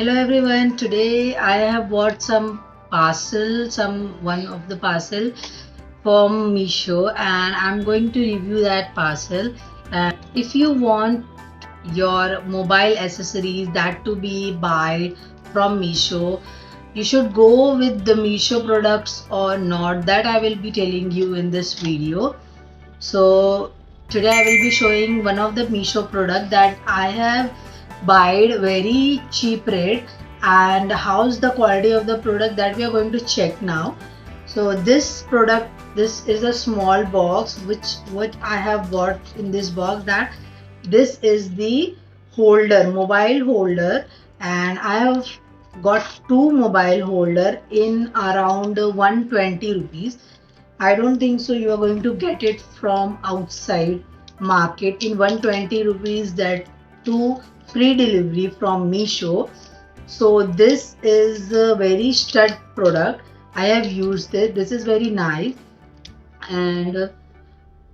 Hello everyone. Today I have bought one of the parcel from Meesho, and I'm going to review that parcel. And if you want your mobile accessories that to be buy from Meesho, you should go with the Meesho products or not. That I will be telling you in this video. So today I will be showing one of the Meesho product that I have buyed very cheap rate, and how's the quality of the product that we are going to check now. So this is a small box which what I have bought in this box, that this is the mobile holder, and I have got two mobile holder in around 120 rupees. I don't think so you are going to get it from outside market in 120 rupees, that too free delivery from Meesho. So this is a very stud product. I have used it. This is very nice. And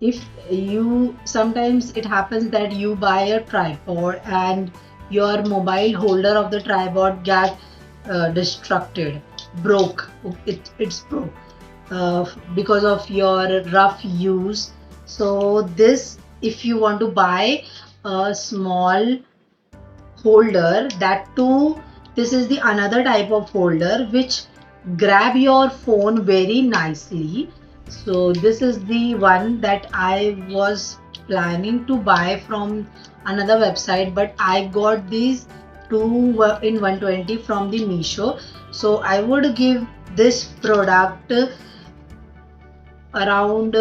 if you sometimes it happens that you buy a tripod and your mobile holder of the tripod get destructed, it's broke because of your rough use. So this, if you want to buy a small holder, that too this is the another type of holder which grab your phone very nicely. So this is the one that I was planning to buy from another website, but I got these two in 120 from the Meesho. So I would give this product around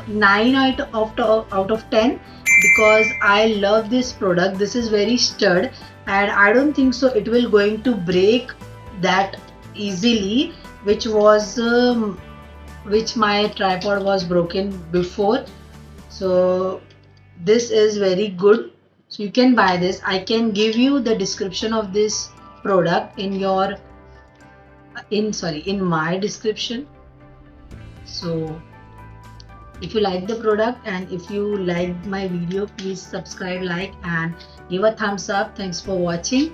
9 out of 10, because I love this product. This is very sturdy, and I don't think so it will going to break that easily, which my tripod was broken before. So this is very good. So you can buy this. I can give you the description of this product in my description. So if you like the product and if you like my video, please subscribe, like, and give a thumbs up. Thanks for watching.